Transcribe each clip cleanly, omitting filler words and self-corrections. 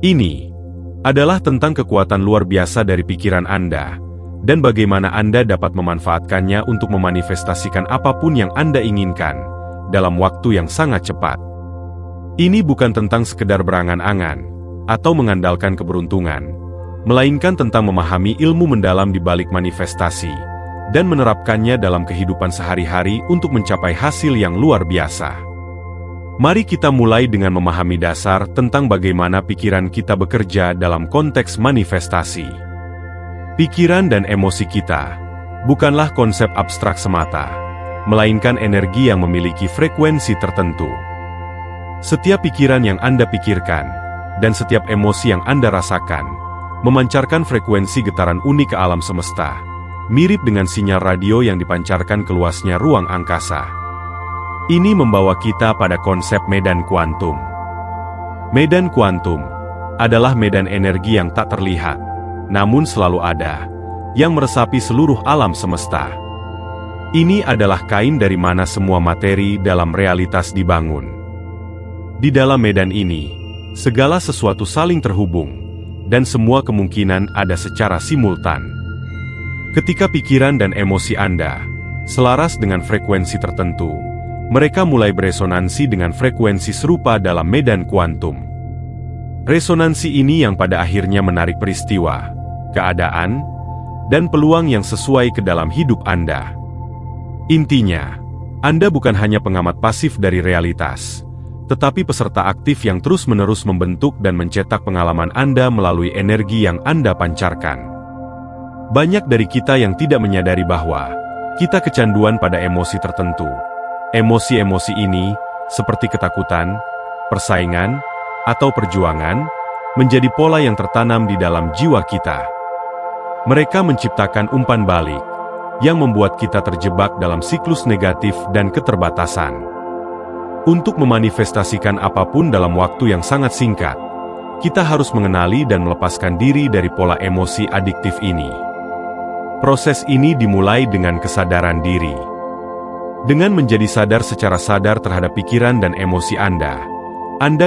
Ini adalah tentang kekuatan luar biasa dari pikiran Anda, dan bagaimana Anda dapat memanfaatkannya untuk memanifestasikan apapun yang Anda inginkan dalam waktu yang sangat cepat. Ini bukan tentang sekedar berangan-angan atau mengandalkan keberuntungan, melainkan tentang memahami ilmu mendalam di balik manifestasi dan menerapkannya dalam kehidupan sehari-hari untuk mencapai hasil yang luar biasa. Mari kita mulai dengan memahami dasar tentang bagaimana pikiran kita bekerja dalam konteks manifestasi. Pikiran dan emosi kita bukanlah konsep abstrak semata, melainkan energi yang memiliki frekuensi tertentu. Setiap pikiran yang Anda pikirkan, dan setiap emosi yang Anda rasakan, memancarkan frekuensi getaran unik ke alam semesta, mirip dengan sinyal radio yang dipancarkan ke luasnya ruang angkasa. Ini membawa kita pada konsep medan kuantum. Medan kuantum adalah medan energi yang tak terlihat, namun selalu ada, yang meresapi seluruh alam semesta. Ini adalah kain dari mana semua materi dalam realitas dibangun. Di dalam medan ini, segala sesuatu saling terhubung, dan semua kemungkinan ada secara simultan. Ketika pikiran dan emosi Anda selaras dengan frekuensi tertentu, mereka mulai beresonansi dengan frekuensi serupa dalam medan kuantum. Resonansi ini yang pada akhirnya menarik peristiwa, keadaan, dan peluang yang sesuai ke dalam hidup Anda. Intinya, Anda bukan hanya pengamat pasif dari realitas, tetapi peserta aktif yang terus-menerus membentuk dan mencetak pengalaman Anda melalui energi yang Anda pancarkan. Banyak dari kita yang tidak menyadari bahwa kita kecanduan pada emosi tertentu. Emosi-emosi ini, seperti ketakutan, persaingan, atau perjuangan, menjadi pola yang tertanam di dalam jiwa kita. Mereka menciptakan umpan balik, yang membuat kita terjebak dalam siklus negatif dan keterbatasan. Untuk memanifestasikan apapun dalam waktu yang sangat singkat, kita harus mengenali dan melepaskan diri dari pola emosi adiktif ini. Proses ini dimulai dengan kesadaran diri. Dengan menjadi sadar secara sadar terhadap pikiran dan emosi Anda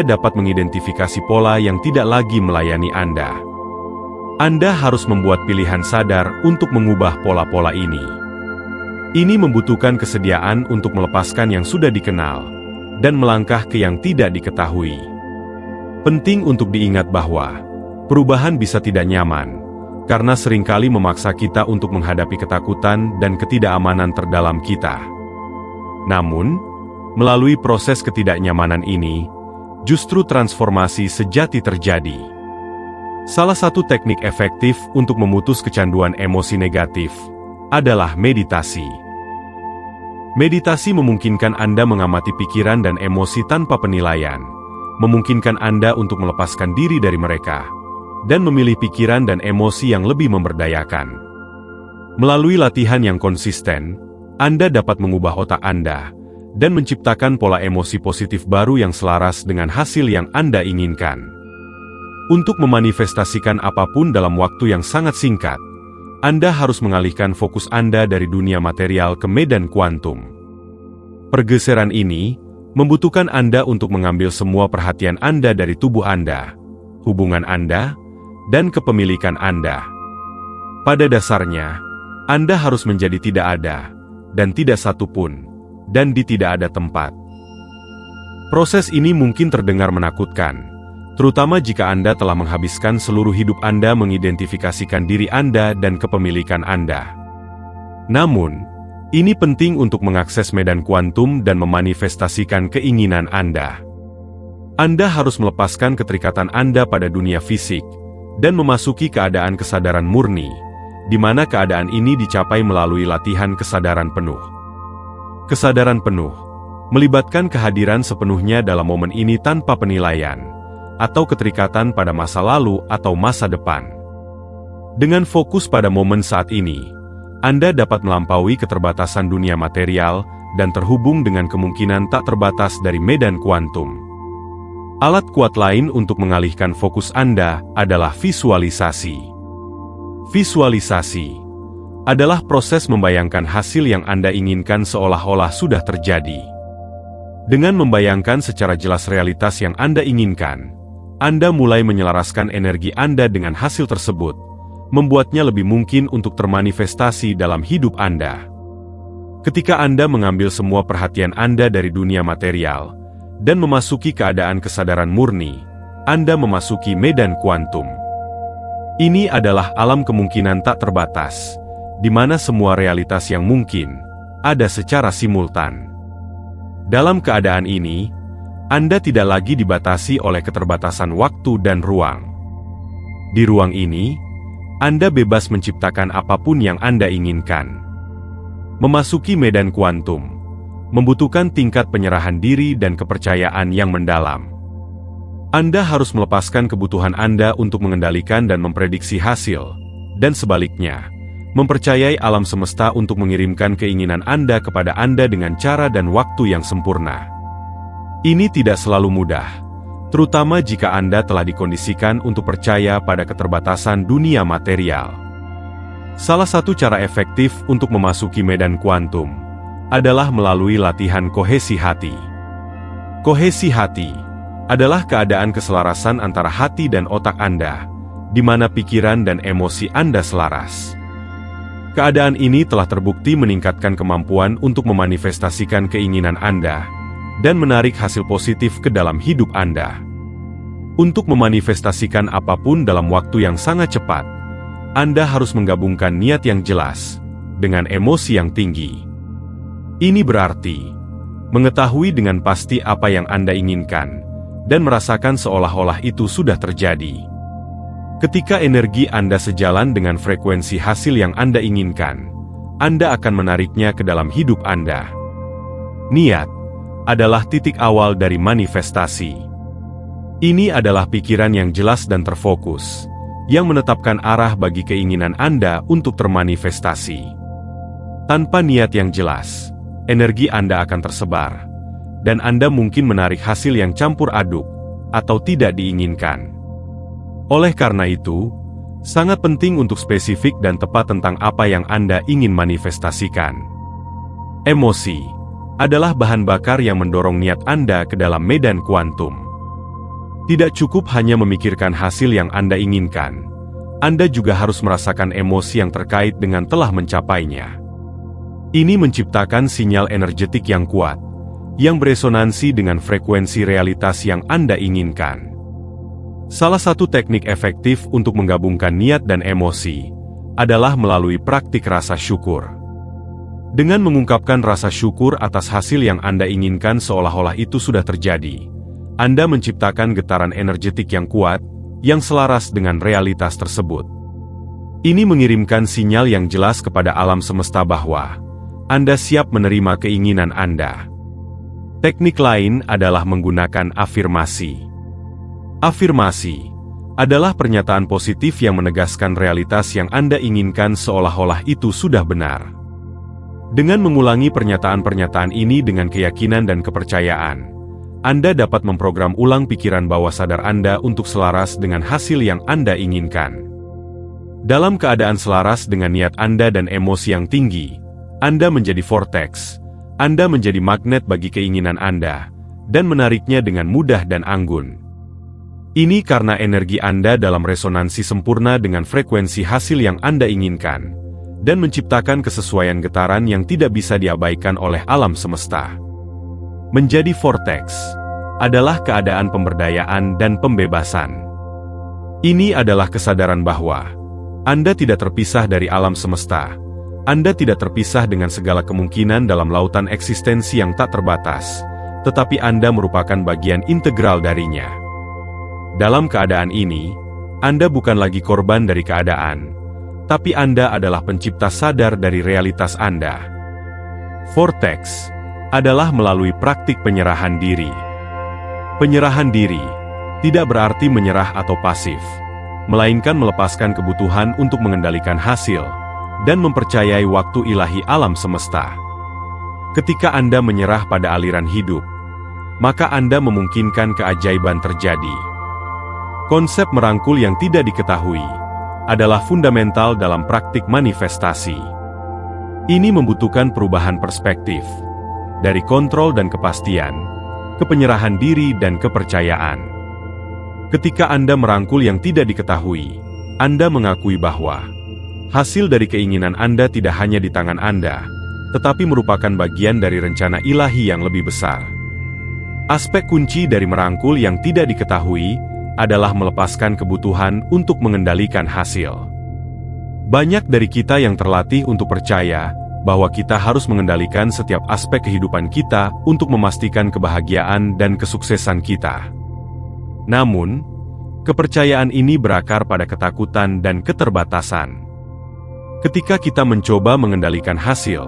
dapat mengidentifikasi pola yang tidak lagi melayani Anda. Anda harus membuat pilihan sadar untuk mengubah pola-pola ini. Ini membutuhkan kesediaan untuk melepaskan yang sudah dikenal dan melangkah ke yang tidak diketahui. Penting untuk diingat bahwa perubahan bisa tidak nyaman, karena seringkali memaksa kita untuk menghadapi ketakutan dan ketidakamanan terdalam kita. Namun, melalui proses ketidaknyamanan ini, justru transformasi sejati terjadi. Salah satu teknik efektif untuk memutus kecanduan emosi negatif adalah meditasi. Meditasi memungkinkan Anda mengamati pikiran dan emosi tanpa penilaian, memungkinkan Anda untuk melepaskan diri dari mereka, dan memilih pikiran dan emosi yang lebih memberdayakan. Melalui latihan yang konsisten, Anda dapat mengubah otak Anda, dan menciptakan pola emosi positif baru yang selaras dengan hasil yang Anda inginkan. Untuk memanifestasikan apapun dalam waktu yang sangat singkat, Anda harus mengalihkan fokus Anda dari dunia material ke medan kuantum. Pergeseran ini membutuhkan Anda untuk mengambil semua perhatian Anda dari tubuh Anda, hubungan Anda, dan kepemilikan Anda. Pada dasarnya, Anda harus menjadi tidak ada, dan tidak satupun, dan di tidak ada tempat. Proses ini mungkin terdengar menakutkan, terutama jika Anda telah menghabiskan seluruh hidup Anda mengidentifikasikan diri Anda dan kepemilikan Anda. Namun, ini penting untuk mengakses medan kuantum dan memanifestasikan keinginan Anda. Anda harus melepaskan keterikatan Anda pada dunia fisik, dan memasuki keadaan kesadaran murni, di mana keadaan ini dicapai melalui latihan kesadaran penuh. Kesadaran penuh melibatkan kehadiran sepenuhnya dalam momen ini tanpa penilaian, atau keterikatan pada masa lalu atau masa depan. Dengan fokus pada momen saat ini, Anda dapat melampaui keterbatasan dunia material dan terhubung dengan kemungkinan tak terbatas dari medan kuantum. Alat kuat lain untuk mengalihkan fokus Anda adalah visualisasi. Visualisasi adalah proses membayangkan hasil yang Anda inginkan seolah-olah sudah terjadi. Dengan membayangkan secara jelas realitas yang Anda inginkan, Anda mulai menyelaraskan energi Anda dengan hasil tersebut, membuatnya lebih mungkin untuk termanifestasi dalam hidup Anda. Ketika Anda mengambil semua perhatian Anda dari dunia material dan memasuki keadaan kesadaran murni, Anda memasuki medan kuantum. Ini adalah alam kemungkinan tak terbatas, di mana semua realitas yang mungkin ada secara simultan. Dalam keadaan ini, Anda tidak lagi dibatasi oleh keterbatasan waktu dan ruang. Di ruang ini, Anda bebas menciptakan apapun yang Anda inginkan. Memasuki medan kuantum membutuhkan tingkat penyerahan diri dan kepercayaan yang mendalam. Anda harus melepaskan kebutuhan Anda untuk mengendalikan dan memprediksi hasil, dan sebaliknya, mempercayai alam semesta untuk mengirimkan keinginan Anda kepada Anda dengan cara dan waktu yang sempurna. Ini tidak selalu mudah, terutama jika Anda telah dikondisikan untuk percaya pada keterbatasan dunia material. Salah satu cara efektif untuk memasuki medan kuantum adalah melalui latihan kohesi hati. Kohesi hati adalah keadaan keselarasan antara hati dan otak Anda, di mana pikiran dan emosi Anda selaras. Keadaan ini telah terbukti meningkatkan kemampuan untuk memanifestasikan keinginan Anda dan menarik hasil positif ke dalam hidup Anda. Untuk memanifestasikan apapun dalam waktu yang sangat cepat, Anda harus menggabungkan niat yang jelas dengan emosi yang tinggi. Ini berarti mengetahui dengan pasti apa yang Anda inginkan dan merasakan seolah-olah itu sudah terjadi. Ketika energi Anda sejalan dengan frekuensi hasil yang Anda inginkan, Anda akan menariknya ke dalam hidup Anda. Niat adalah titik awal dari manifestasi. Ini adalah pikiran yang jelas dan terfokus, yang menetapkan arah bagi keinginan Anda untuk termanifestasi. Tanpa niat yang jelas, energi Anda akan tersebar, dan Anda mungkin menarik hasil yang campur aduk atau tidak diinginkan. Oleh karena itu, sangat penting untuk spesifik dan tepat tentang apa yang Anda ingin manifestasikan. Emosi adalah bahan bakar yang mendorong niat Anda ke dalam medan kuantum. Tidak cukup hanya memikirkan hasil yang Anda inginkan, Anda juga harus merasakan emosi yang terkait dengan telah mencapainya. Ini menciptakan sinyal energetik yang kuat, yang beresonansi dengan frekuensi realitas yang Anda inginkan. Salah satu teknik efektif untuk menggabungkan niat dan emosi adalah melalui praktik rasa syukur. Dengan mengungkapkan rasa syukur atas hasil yang Anda inginkan seolah-olah itu sudah terjadi, Anda menciptakan getaran energetik yang kuat, yang selaras dengan realitas tersebut. Ini mengirimkan sinyal yang jelas kepada alam semesta bahwa Anda siap menerima keinginan Anda. Teknik lain adalah menggunakan afirmasi. Afirmasi adalah pernyataan positif yang menegaskan realitas yang Anda inginkan seolah-olah itu sudah benar. Dengan mengulangi pernyataan-pernyataan ini dengan keyakinan dan kepercayaan, Anda dapat memprogram ulang pikiran bawah sadar Anda untuk selaras dengan hasil yang Anda inginkan. Dalam keadaan selaras dengan niat Anda dan emosi yang tinggi, Anda menjadi vortex. Anda menjadi magnet bagi keinginan Anda, dan menariknya dengan mudah dan anggun. Ini karena energi Anda dalam resonansi sempurna dengan frekuensi hasil yang Anda inginkan, dan menciptakan kesesuaian getaran yang tidak bisa diabaikan oleh alam semesta. Menjadi vortex adalah keadaan pemberdayaan dan pembebasan. Ini adalah kesadaran bahwa Anda tidak terpisah dari alam semesta. Anda tidak terpisah dengan segala kemungkinan dalam lautan eksistensi yang tak terbatas, tetapi Anda merupakan bagian integral darinya. Dalam keadaan ini, Anda bukan lagi korban dari keadaan, tapi Anda adalah pencipta sadar dari realitas Anda. Vortex adalah melalui praktik penyerahan diri. Penyerahan diri tidak berarti menyerah atau pasif, melainkan melepaskan kebutuhan untuk mengendalikan hasil, dan mempercayai waktu ilahi alam semesta. Ketika Anda menyerah pada aliran hidup, maka Anda memungkinkan keajaiban terjadi. Konsep merangkul yang tidak diketahui adalah fundamental dalam praktik manifestasi. Ini membutuhkan perubahan perspektif, dari kontrol dan kepastian, ke penyerahan diri dan kepercayaan. Ketika Anda merangkul yang tidak diketahui, Anda mengakui bahwa hasil dari keinginan Anda tidak hanya di tangan Anda, tetapi merupakan bagian dari rencana ilahi yang lebih besar. Aspek kunci dari merangkul yang tidak diketahui adalah melepaskan kebutuhan untuk mengendalikan hasil. Banyak dari kita yang terlatih untuk percaya bahwa kita harus mengendalikan setiap aspek kehidupan kita untuk memastikan kebahagiaan dan kesuksesan kita. Namun, kepercayaan ini berakar pada ketakutan dan keterbatasan. Ketika kita mencoba mengendalikan hasil,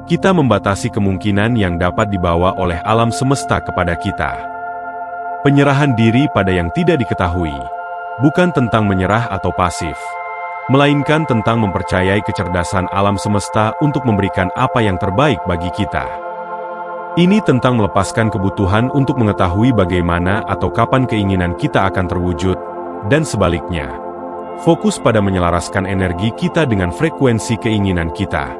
kita membatasi kemungkinan yang dapat dibawa oleh alam semesta kepada kita. Penyerahan diri pada yang tidak diketahui bukan tentang menyerah atau pasif, melainkan tentang mempercayai kecerdasan alam semesta untuk memberikan apa yang terbaik bagi kita. Ini tentang melepaskan kebutuhan untuk mengetahui bagaimana atau kapan keinginan kita akan terwujud, dan sebaliknya, fokus pada menyelaraskan energi kita dengan frekuensi keinginan kita.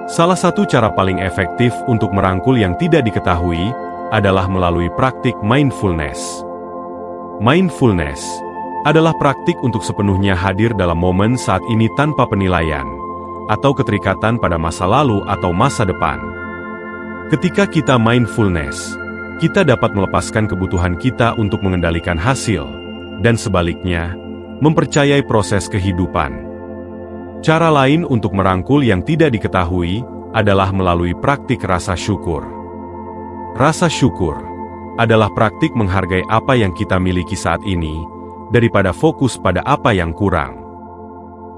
Salah satu cara paling efektif untuk merangkul yang tidak diketahui adalah melalui praktik mindfulness. Mindfulness adalah praktik untuk sepenuhnya hadir dalam momen saat ini tanpa penilaian, atau keterikatan pada masa lalu atau masa depan. Ketika kita mindfulness, kita dapat melepaskan kebutuhan kita untuk mengendalikan hasil, dan sebaliknya, mempercayai proses kehidupan. Cara lain untuk merangkul yang tidak diketahui adalah melalui praktik rasa syukur. Rasa syukur adalah praktik menghargai apa yang kita miliki saat ini, daripada fokus pada apa yang kurang.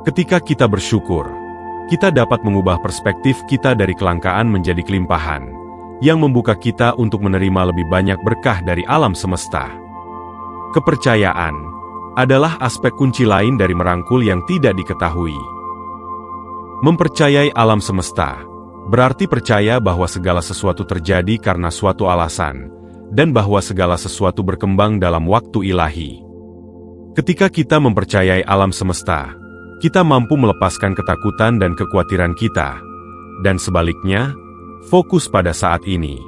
Ketika kita bersyukur, kita dapat mengubah perspektif kita dari kelangkaan menjadi kelimpahan, yang membuka kita untuk menerima lebih banyak berkah dari alam semesta. Kepercayaan adalah aspek kunci lain dari merangkul yang tidak diketahui. Mempercayai alam semesta berarti percaya bahwa segala sesuatu terjadi karena suatu alasan, dan bahwa segala sesuatu berkembang dalam waktu ilahi. Ketika kita mempercayai alam semesta, kita mampu melepaskan ketakutan dan kekhawatiran kita, dan sebaliknya, fokus pada saat ini.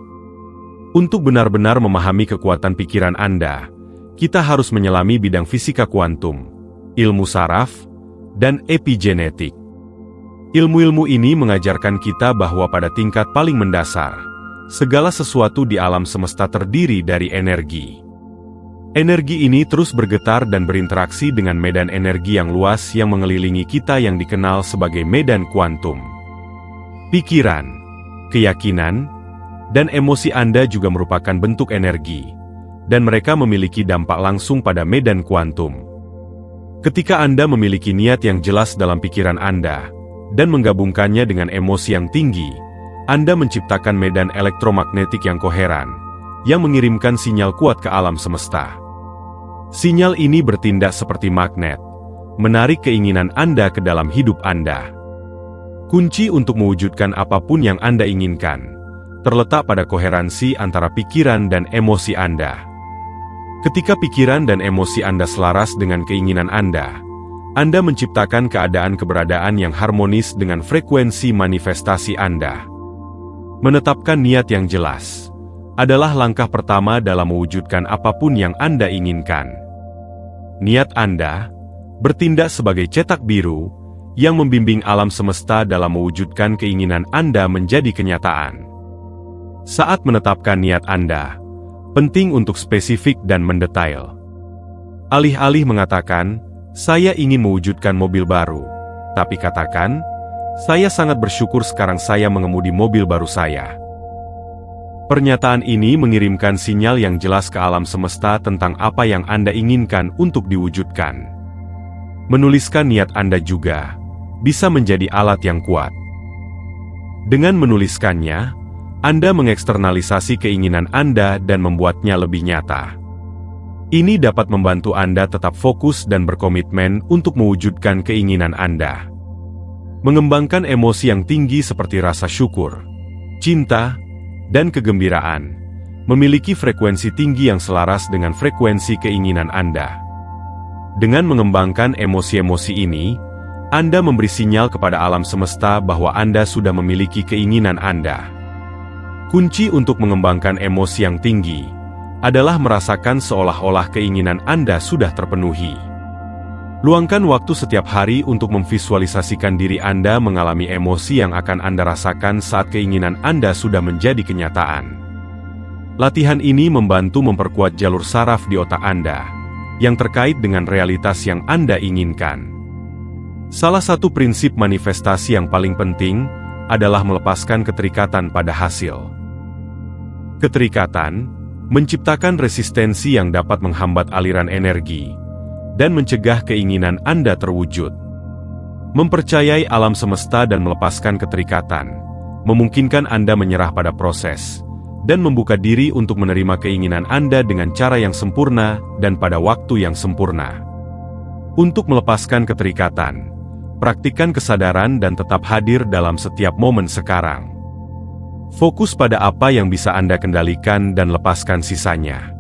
Untuk benar-benar memahami kekuatan pikiran Anda, kita harus menyelami bidang fisika kuantum, ilmu saraf, dan epigenetik. Ilmu-ilmu ini mengajarkan kita bahwa pada tingkat paling mendasar, segala sesuatu di alam semesta terdiri dari energi. Energi ini terus bergetar dan berinteraksi dengan medan energi yang luas yang mengelilingi kita yang dikenal sebagai medan kuantum. Pikiran, keyakinan, dan emosi Anda juga merupakan bentuk energi, dan mereka memiliki dampak langsung pada medan kuantum. Ketika Anda memiliki niat yang jelas dalam pikiran Anda, dan menggabungkannya dengan emosi yang tinggi, Anda menciptakan medan elektromagnetik yang koheran, yang mengirimkan sinyal kuat ke alam semesta. Sinyal ini bertindak seperti magnet, menarik keinginan Anda ke dalam hidup Anda. Kunci untuk mewujudkan apapun yang Anda inginkan, terletak pada koherensi antara pikiran dan emosi Anda. Ketika pikiran dan emosi Anda selaras dengan keinginan Anda menciptakan keadaan-keberadaan yang harmonis dengan frekuensi manifestasi Anda. Menetapkan niat yang jelas adalah langkah pertama dalam mewujudkan apapun yang Anda inginkan. Niat Anda bertindak sebagai cetak biru yang membimbing alam semesta dalam mewujudkan keinginan Anda menjadi kenyataan. Saat menetapkan niat Anda, penting untuk spesifik dan mendetail. Alih-alih mengatakan, "Saya ingin mewujudkan mobil baru," tapi katakan, "Saya sangat bersyukur sekarang saya mengemudi mobil baru saya." Pernyataan ini mengirimkan sinyal yang jelas ke alam semesta tentang apa yang Anda inginkan untuk diwujudkan. Menuliskan niat Anda juga bisa menjadi alat yang kuat. Dengan menuliskannya, Anda mengeksternalisasi keinginan Anda dan membuatnya lebih nyata. Ini dapat membantu Anda tetap fokus dan berkomitmen untuk mewujudkan keinginan Anda. Mengembangkan emosi yang tinggi seperti rasa syukur, cinta, dan kegembiraan, memiliki frekuensi tinggi yang selaras dengan frekuensi keinginan Anda. Dengan mengembangkan emosi-emosi ini, Anda memberi sinyal kepada alam semesta bahwa Anda sudah memiliki keinginan Anda. Kunci untuk mengembangkan emosi yang tinggi adalah merasakan seolah-olah keinginan Anda sudah terpenuhi. Luangkan waktu setiap hari untuk memvisualisasikan diri Anda mengalami emosi yang akan Anda rasakan saat keinginan Anda sudah menjadi kenyataan. Latihan ini membantu memperkuat jalur saraf di otak Anda, yang terkait dengan realitas yang Anda inginkan. Salah satu prinsip manifestasi yang paling penting adalah melepaskan keterikatan pada hasil. Keterikatan menciptakan resistensi yang dapat menghambat aliran energi dan mencegah keinginan Anda terwujud. Mempercayai alam semesta dan melepaskan keterikatan memungkinkan Anda menyerah pada proses dan membuka diri untuk menerima keinginan Anda dengan cara yang sempurna dan pada waktu yang sempurna. Untuk melepaskan keterikatan, praktikkan kesadaran dan tetap hadir dalam setiap momen sekarang. Fokus pada apa yang bisa Anda kendalikan dan lepaskan sisanya.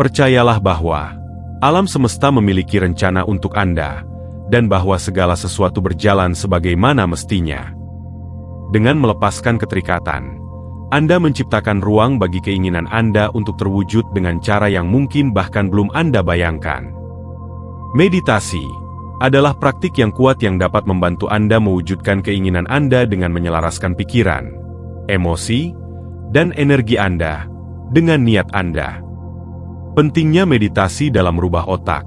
Percayalah bahwa alam semesta memiliki rencana untuk Anda, dan bahwa segala sesuatu berjalan sebagaimana mestinya. Dengan melepaskan keterikatan, Anda menciptakan ruang bagi keinginan Anda untuk terwujud dengan cara yang mungkin bahkan belum Anda bayangkan. Meditasi adalah praktik yang kuat yang dapat membantu Anda mewujudkan keinginan Anda dengan menyelaraskan pikiran, emosi, dan energi Anda dengan niat Anda. Pentingnya meditasi dalam merubah otak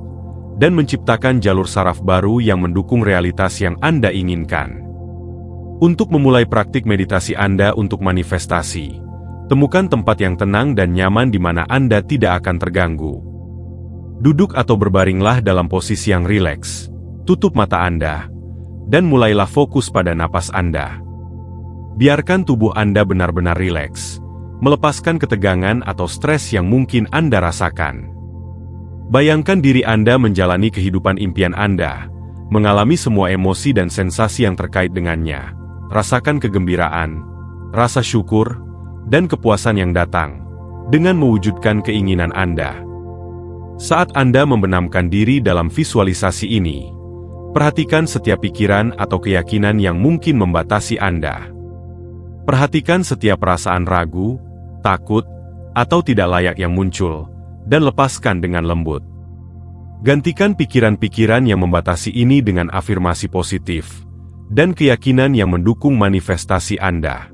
dan menciptakan jalur saraf baru yang mendukung realitas yang Anda inginkan. Untuk memulai praktik meditasi Anda untuk manifestasi, temukan tempat yang tenang dan nyaman di mana Anda tidak akan terganggu. Duduk atau berbaringlah dalam posisi yang rileks, tutup mata Anda, dan mulailah fokus pada napas Anda. Biarkan tubuh Anda benar-benar rileks, melepaskan ketegangan atau stres yang mungkin Anda rasakan. Bayangkan diri Anda menjalani kehidupan impian Anda, mengalami semua emosi dan sensasi yang terkait dengannya. Rasakan kegembiraan, rasa syukur, dan kepuasan yang datang dengan mewujudkan keinginan Anda. Saat Anda membenamkan diri dalam visualisasi ini, perhatikan setiap pikiran atau keyakinan yang mungkin membatasi Anda. Perhatikan setiap perasaan ragu, takut, atau tidak layak yang muncul, dan lepaskan dengan lembut. Gantikan pikiran-pikiran yang membatasi ini dengan afirmasi positif dan keyakinan yang mendukung manifestasi Anda.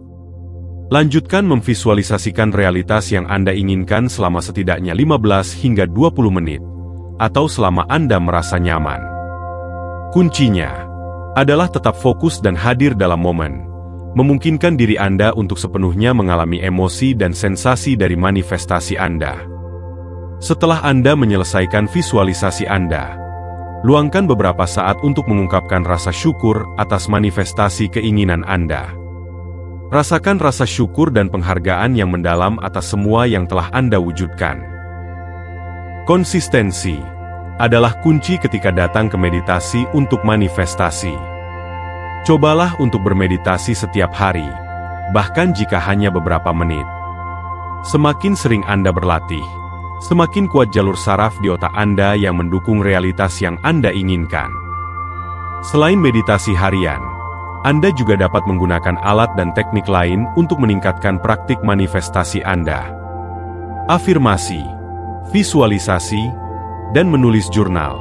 Lanjutkan memvisualisasikan realitas yang Anda inginkan selama setidaknya 15 hingga 20 menit, atau selama Anda merasa nyaman. Kuncinya adalah tetap fokus dan hadir dalam momen, memungkinkan diri Anda untuk sepenuhnya mengalami emosi dan sensasi dari manifestasi Anda. Setelah Anda menyelesaikan visualisasi Anda, luangkan beberapa saat untuk mengungkapkan rasa syukur atas manifestasi keinginan Anda. Rasakan rasa syukur dan penghargaan yang mendalam atas semua yang telah Anda wujudkan. Konsistensi adalah kunci ketika datang ke meditasi untuk manifestasi. Cobalah untuk bermeditasi setiap hari, bahkan jika hanya beberapa menit. Semakin sering Anda berlatih, semakin kuat jalur saraf di otak Anda yang mendukung realitas yang Anda inginkan. Selain meditasi harian, Anda juga dapat menggunakan alat dan teknik lain untuk meningkatkan praktik manifestasi Anda. Afirmasi, visualisasi, dan menulis jurnal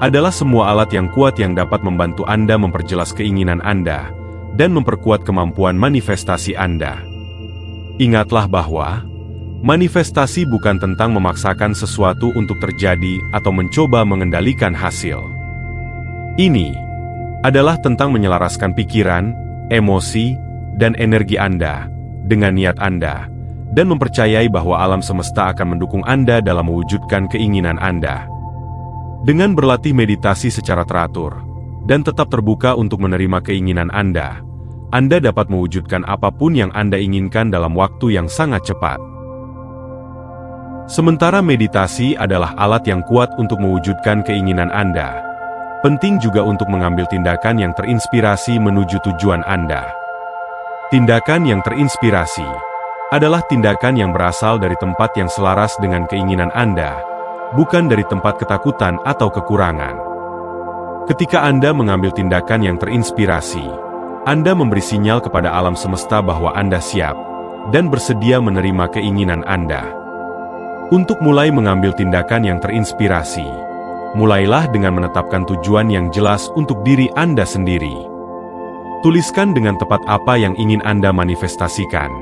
adalah semua alat yang kuat yang dapat membantu Anda memperjelas keinginan Anda dan memperkuat kemampuan manifestasi Anda. Ingatlah bahwa manifestasi bukan tentang memaksakan sesuatu untuk terjadi atau mencoba mengendalikan hasil. Ini adalah tentang menyelaraskan pikiran, emosi, dan energi Anda dengan niat Anda, dan mempercayai bahwa alam semesta akan mendukung Anda dalam mewujudkan keinginan Anda. Dengan berlatih meditasi secara teratur, dan tetap terbuka untuk menerima keinginan Anda dapat mewujudkan apapun yang Anda inginkan dalam waktu yang sangat cepat. Sementara meditasi adalah alat yang kuat untuk mewujudkan keinginan Anda, penting juga untuk mengambil tindakan yang terinspirasi menuju tujuan Anda. Tindakan yang terinspirasi adalah tindakan yang berasal dari tempat yang selaras dengan keinginan Anda, bukan dari tempat ketakutan atau kekurangan. Ketika Anda mengambil tindakan yang terinspirasi, Anda memberi sinyal kepada alam semesta bahwa Anda siap dan bersedia menerima keinginan Anda. Untuk mulai mengambil tindakan yang terinspirasi, mulailah dengan menetapkan tujuan yang jelas untuk diri Anda sendiri. Tuliskan dengan tepat apa yang ingin Anda manifestasikan,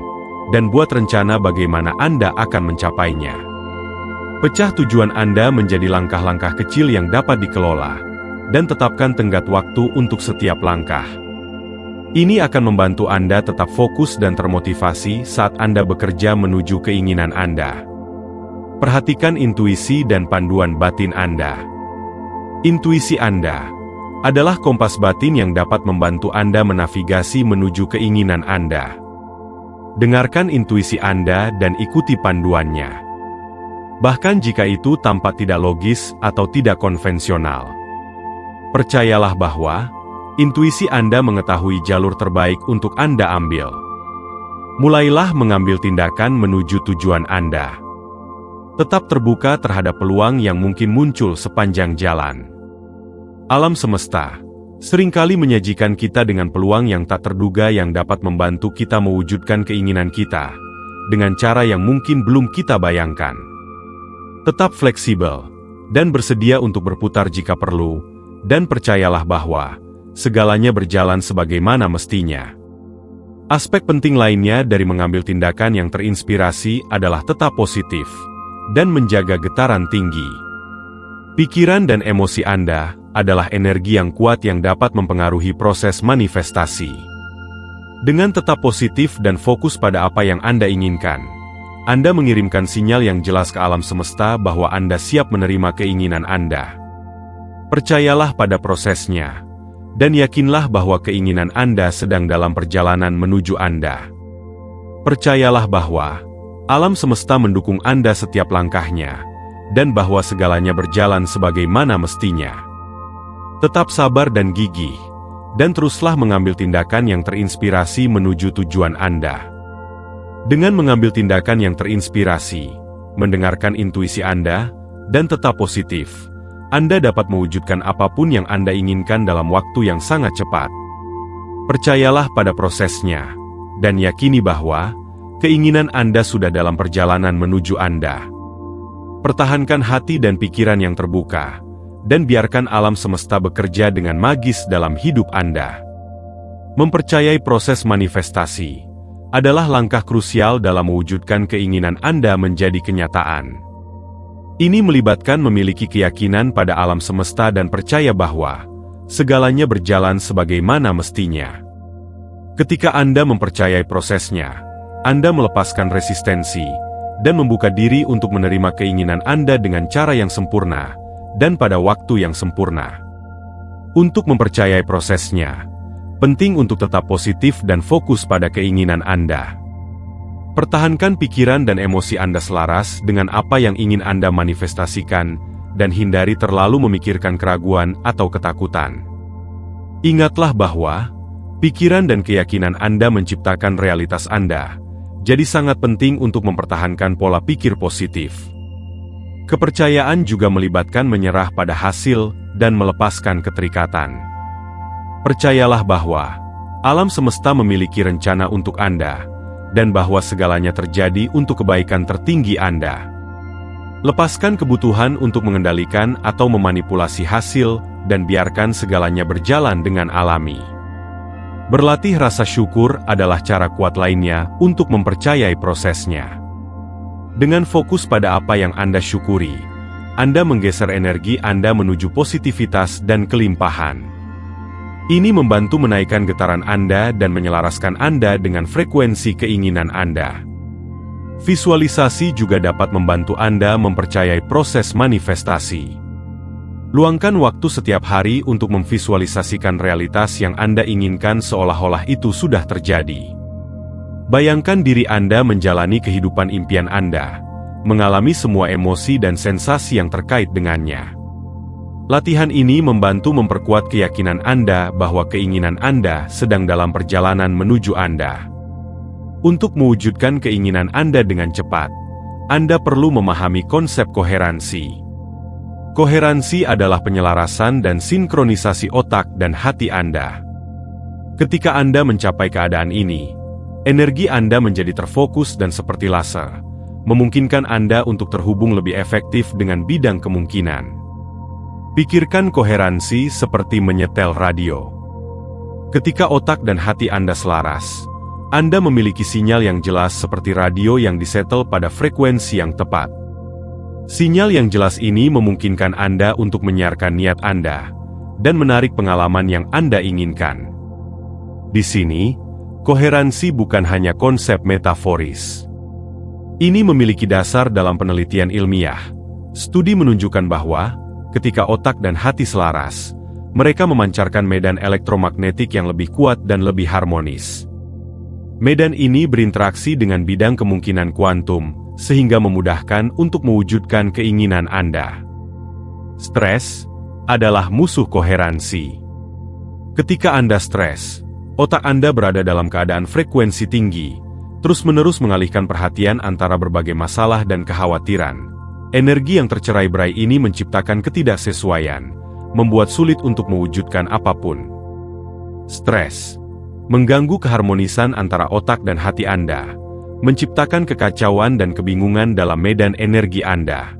dan buat rencana bagaimana Anda akan mencapainya. Pecah tujuan Anda menjadi langkah-langkah kecil yang dapat dikelola, dan tetapkan tenggat waktu untuk setiap langkah. Ini akan membantu Anda tetap fokus dan termotivasi saat Anda bekerja menuju keinginan Anda. Perhatikan intuisi dan panduan batin Anda. Intuisi Anda adalah kompas batin yang dapat membantu Anda menavigasi menuju keinginan Anda. Dengarkan intuisi Anda dan ikuti panduannya. Bahkan jika itu tampak tidak logis atau tidak konvensional. Percayalah bahwa intuisi Anda mengetahui jalur terbaik untuk Anda ambil. Mulailah mengambil tindakan menuju tujuan Anda. Tetap terbuka terhadap peluang yang mungkin muncul sepanjang jalan. Alam semesta seringkali menyajikan kita dengan peluang yang tak terduga yang dapat membantu kita mewujudkan keinginan kita dengan cara yang mungkin belum kita bayangkan. Tetap fleksibel dan bersedia untuk berputar jika perlu, dan percayalah bahwa segalanya berjalan sebagaimana mestinya. Aspek penting lainnya dari mengambil tindakan yang terinspirasi adalah tetap positif dan menjaga getaran tinggi. Pikiran dan emosi Anda adalah energi yang kuat yang dapat mempengaruhi proses manifestasi. Dengan tetap positif dan fokus pada apa yang Anda inginkan, Anda mengirimkan sinyal yang jelas ke alam semesta bahwa Anda siap menerima keinginan Anda. Percayalah pada prosesnya, dan yakinlah bahwa keinginan Anda sedang dalam perjalanan menuju Anda. Percayalah bahwa alam semesta mendukung Anda setiap langkahnya, dan bahwa segalanya berjalan sebagaimana mestinya. Tetap sabar dan gigih, dan teruslah mengambil tindakan yang terinspirasi menuju tujuan Anda. Dengan mengambil tindakan yang terinspirasi, mendengarkan intuisi Anda, dan tetap positif, Anda dapat mewujudkan apapun yang Anda inginkan dalam waktu yang sangat cepat. Percayalah pada prosesnya, dan yakini bahwa keinginan Anda sudah dalam perjalanan menuju Anda. Pertahankan hati dan pikiran yang terbuka, dan biarkan alam semesta bekerja dengan magis dalam hidup Anda. Mempercayai proses manifestasi adalah langkah krusial dalam mewujudkan keinginan Anda menjadi kenyataan. Ini melibatkan memiliki keyakinan pada alam semesta dan percaya bahwa segalanya berjalan sebagaimana mestinya. Ketika Anda mempercayai prosesnya, Anda melepaskan resistensi dan membuka diri untuk menerima keinginan Anda dengan cara yang sempurna dan pada waktu yang sempurna. Untuk mempercayai prosesnya, penting untuk tetap positif dan fokus pada keinginan Anda. Pertahankan pikiran dan emosi Anda selaras dengan apa yang ingin Anda manifestasikan, dan hindari terlalu memikirkan keraguan atau ketakutan. Ingatlah bahwa pikiran dan keyakinan Anda menciptakan realitas Anda, jadi sangat penting untuk mempertahankan pola pikir positif. Kepercayaan juga melibatkan menyerah pada hasil dan melepaskan keterikatan. Percayalah bahwa alam semesta memiliki rencana untuk Anda, dan bahwa segalanya terjadi untuk kebaikan tertinggi Anda. Lepaskan kebutuhan untuk mengendalikan atau memanipulasi hasil, dan biarkan segalanya berjalan dengan alami. Berlatih rasa syukur adalah cara kuat lainnya untuk mempercayai prosesnya. Dengan fokus pada apa yang Anda syukuri, Anda menggeser energi Anda menuju positivitas dan kelimpahan. Ini membantu menaikkan getaran Anda dan menyelaraskan Anda dengan frekuensi keinginan Anda. Visualisasi juga dapat membantu Anda mempercayai proses manifestasi. Luangkan waktu setiap hari untuk memvisualisasikan realitas yang Anda inginkan seolah-olah itu sudah terjadi. Bayangkan diri Anda menjalani kehidupan impian Anda, mengalami semua emosi dan sensasi yang terkait dengannya. Latihan ini membantu memperkuat keyakinan Anda bahwa keinginan Anda sedang dalam perjalanan menuju Anda. Untuk mewujudkan keinginan Anda dengan cepat, Anda perlu memahami konsep koherensi. Koherensi adalah penyelarasan dan sinkronisasi otak dan hati Anda. Ketika Anda mencapai keadaan ini, energi Anda menjadi terfokus dan seperti laser, memungkinkan Anda untuk terhubung lebih efektif dengan bidang kemungkinan. Pikirkan koherensi seperti menyetel radio. Ketika otak dan hati Anda selaras, Anda memiliki sinyal yang jelas seperti radio yang disetel pada frekuensi yang tepat. Sinyal yang jelas ini memungkinkan Anda untuk menyiarkan niat Anda dan menarik pengalaman yang Anda inginkan. Di sini, koherensi bukan hanya konsep metaforis. Ini memiliki dasar dalam penelitian ilmiah. Studi menunjukkan bahwa, ketika otak dan hati selaras, mereka memancarkan medan elektromagnetik yang lebih kuat dan lebih harmonis. Medan ini berinteraksi dengan bidang kemungkinan kuantum, sehingga memudahkan untuk mewujudkan keinginan Anda. Stres adalah musuh koherensi. Ketika Anda stres, otak Anda berada dalam keadaan frekuensi tinggi, terus-menerus mengalihkan perhatian antara berbagai masalah dan kekhawatiran. Energi yang tercerai-berai ini menciptakan ketidaksesuaian, membuat sulit untuk mewujudkan apapun. Stres mengganggu keharmonisan antara otak dan hati Anda, menciptakan kekacauan dan kebingungan dalam medan energi Anda.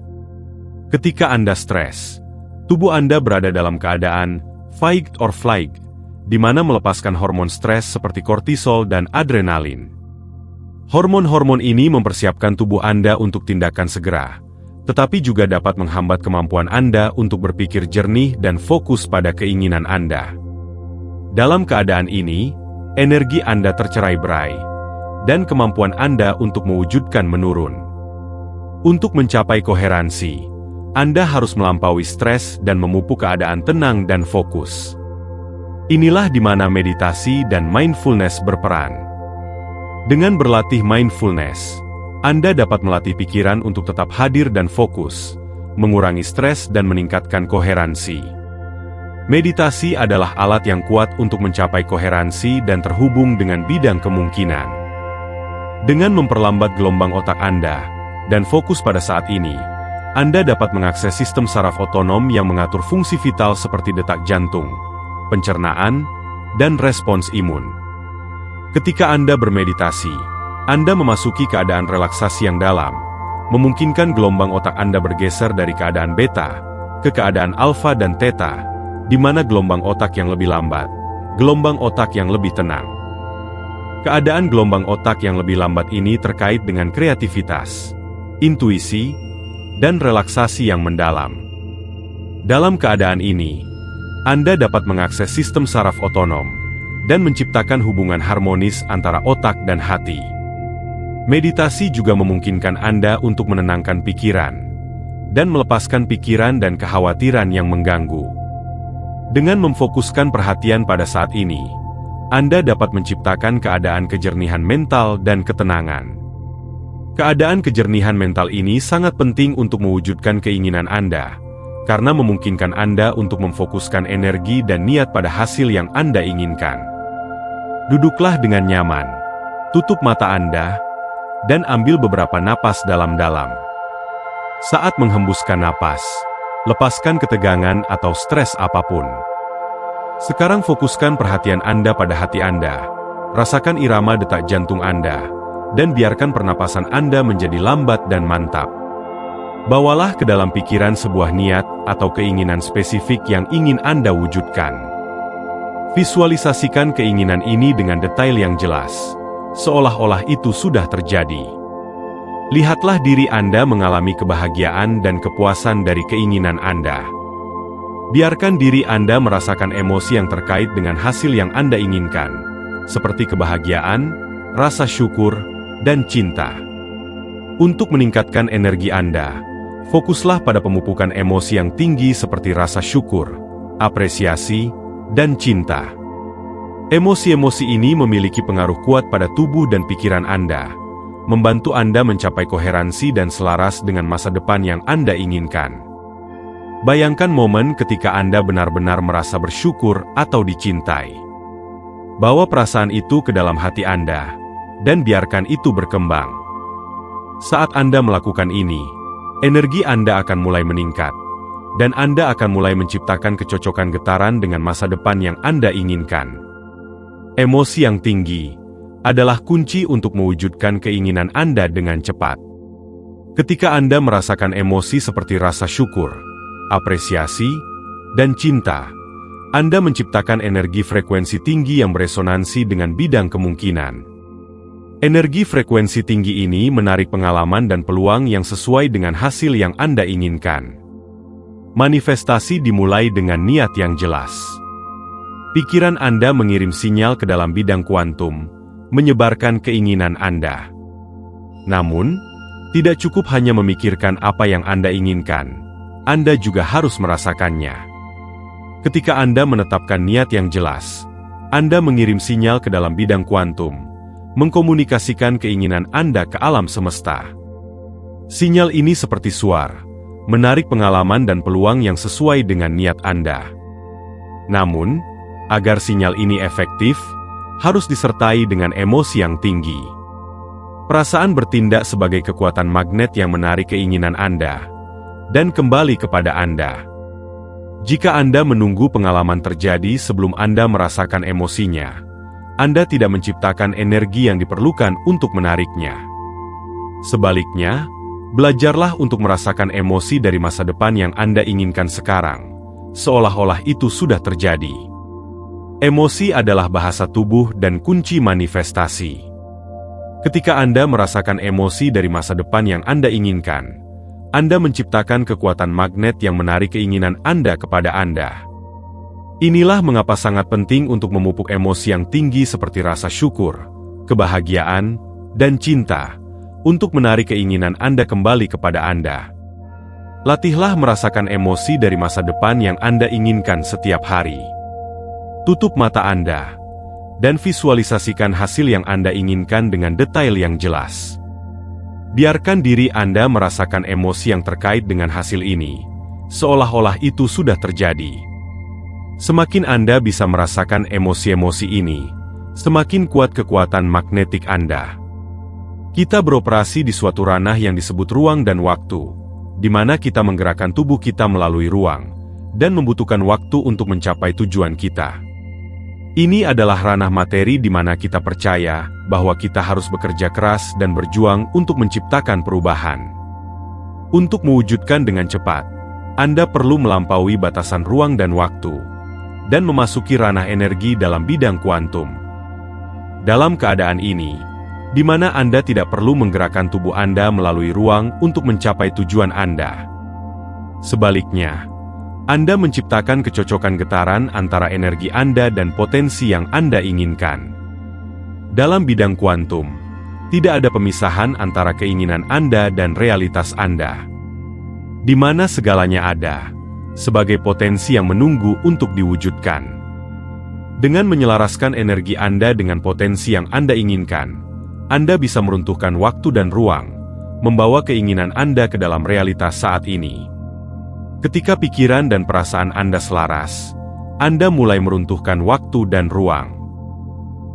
Ketika Anda stres, tubuh Anda berada dalam keadaan fight or flight, di mana melepaskan hormon stres seperti kortisol dan adrenalin. Hormon-hormon ini mempersiapkan tubuh Anda untuk tindakan segera, tetapi juga dapat menghambat kemampuan Anda untuk berpikir jernih dan fokus pada keinginan Anda. Dalam keadaan ini, energi Anda tercerai-berai, dan kemampuan Anda untuk mewujudkan menurun. Untuk mencapai koherensi, Anda harus melampaui stres dan memupuk keadaan tenang dan fokus. Inilah di mana meditasi dan mindfulness berperan. Dengan berlatih mindfulness, Anda dapat melatih pikiran untuk tetap hadir dan fokus, mengurangi stres dan meningkatkan koherensi. Meditasi adalah alat yang kuat untuk mencapai koherensi dan terhubung dengan bidang kemungkinan. Dengan memperlambat gelombang otak Anda dan fokus pada saat ini, Anda dapat mengakses sistem saraf otonom yang mengatur fungsi vital seperti detak jantung, pencernaan, dan respons imun. Ketika Anda bermeditasi, Anda memasuki keadaan relaksasi yang dalam, memungkinkan gelombang otak Anda bergeser dari keadaan beta ke keadaan alfa dan theta, di mana gelombang otak yang lebih lambat, gelombang otak yang lebih tenang. Keadaan gelombang otak yang lebih lambat ini terkait dengan kreativitas, intuisi, dan relaksasi yang mendalam. Dalam keadaan ini, Anda dapat mengakses sistem saraf otonom dan menciptakan hubungan harmonis antara otak dan hati. Meditasi juga memungkinkan Anda untuk menenangkan pikiran dan melepaskan pikiran dan kekhawatiran yang mengganggu. Dengan memfokuskan perhatian pada saat ini, Anda dapat menciptakan keadaan kejernihan mental dan ketenangan. Keadaan kejernihan mental ini sangat penting untuk mewujudkan keinginan Anda, karena memungkinkan Anda untuk memfokuskan energi dan niat pada hasil yang Anda inginkan. Duduklah dengan nyaman, tutup mata Anda, dan ambil beberapa napas dalam-dalam. Saat menghembuskan napas, lepaskan ketegangan atau stres apapun. Sekarang fokuskan perhatian Anda pada hati Anda, rasakan irama detak jantung Anda, dan biarkan pernapasan Anda menjadi lambat dan mantap. Bawalah ke dalam pikiran sebuah niat atau keinginan spesifik yang ingin Anda wujudkan. Visualisasikan keinginan ini dengan detail yang jelas, seolah-olah itu sudah terjadi. Lihatlah diri Anda mengalami kebahagiaan dan kepuasan dari keinginan Anda. Biarkan diri Anda merasakan emosi yang terkait dengan hasil yang Anda inginkan, seperti kebahagiaan, rasa syukur, dan cinta. Untuk meningkatkan energi Anda, fokuslah pada pemupukan emosi yang tinggi seperti rasa syukur, apresiasi, dan cinta. Emosi-emosi ini memiliki pengaruh kuat pada tubuh dan pikiran Anda, membantu Anda mencapai koherensi dan selaras dengan masa depan yang Anda inginkan. Bayangkan momen ketika Anda benar-benar merasa bersyukur atau dicintai. Bawa perasaan itu ke dalam hati Anda, dan biarkan itu berkembang. Saat Anda melakukan ini, energi Anda akan mulai meningkat, dan Anda akan mulai menciptakan kecocokan getaran dengan masa depan yang Anda inginkan. Emosi yang tinggi adalah kunci untuk mewujudkan keinginan Anda dengan cepat. Ketika Anda merasakan emosi seperti rasa syukur, apresiasi, dan cinta, Anda menciptakan energi frekuensi tinggi yang beresonansi dengan bidang kemungkinan. Energi frekuensi tinggi ini menarik pengalaman dan peluang yang sesuai dengan hasil yang Anda inginkan. Manifestasi dimulai dengan niat yang jelas. Pikiran Anda mengirim sinyal ke dalam bidang kuantum, menyebarkan keinginan Anda. Namun, tidak cukup hanya memikirkan apa yang Anda inginkan, Anda juga harus merasakannya. Ketika Anda menetapkan niat yang jelas, Anda mengirim sinyal ke dalam bidang kuantum, mengkomunikasikan keinginan Anda ke alam semesta. Sinyal ini seperti suar, menarik pengalaman dan peluang yang sesuai dengan niat Anda. Namun, agar sinyal ini efektif, harus disertai dengan emosi yang tinggi. Perasaan bertindak sebagai kekuatan magnet yang menarik keinginan Anda dan kembali kepada Anda. Jika Anda menunggu pengalaman terjadi sebelum Anda merasakan emosinya, Anda tidak menciptakan energi yang diperlukan untuk menariknya. Sebaliknya, belajarlah untuk merasakan emosi dari masa depan yang Anda inginkan sekarang, seolah-olah itu sudah terjadi. Emosi adalah bahasa tubuh dan kunci manifestasi. Ketika Anda merasakan emosi dari masa depan yang Anda inginkan, Anda menciptakan kekuatan magnet yang menarik keinginan Anda kepada Anda. Inilah mengapa sangat penting untuk memupuk emosi yang tinggi seperti rasa syukur, kebahagiaan, dan cinta, untuk menarik keinginan Anda kembali kepada Anda. Latihlah merasakan emosi dari masa depan yang Anda inginkan setiap hari. Tutup mata Anda dan visualisasikan hasil yang Anda inginkan dengan detail yang jelas. Biarkan diri Anda merasakan emosi yang terkait dengan hasil ini, seolah-olah itu sudah terjadi. Semakin Anda bisa merasakan emosi-emosi ini, semakin kuat kekuatan magnetik Anda. Kita beroperasi di suatu ranah yang disebut ruang dan waktu, di mana kita menggerakkan tubuh kita melalui ruang, dan membutuhkan waktu untuk mencapai tujuan kita. Ini adalah ranah materi di mana kita percaya bahwa kita harus bekerja keras dan berjuang untuk menciptakan perubahan. Untuk mewujudkan dengan cepat, Anda perlu melampaui batasan ruang dan waktu, dan memasuki ranah energi dalam bidang kuantum. Dalam keadaan ini, di mana Anda tidak perlu menggerakkan tubuh Anda melalui ruang untuk mencapai tujuan Anda. Sebaliknya, Anda menciptakan kecocokan getaran antara energi Anda dan potensi yang Anda inginkan. Dalam bidang kuantum, tidak ada pemisahan antara keinginan Anda dan realitas Anda, di mana segalanya ada, sebagai potensi yang menunggu untuk diwujudkan. Dengan menyelaraskan energi Anda dengan potensi yang Anda inginkan, Anda bisa meruntuhkan waktu dan ruang, membawa keinginan Anda ke dalam realitas saat ini. Ketika pikiran dan perasaan Anda selaras, Anda mulai meruntuhkan waktu dan ruang.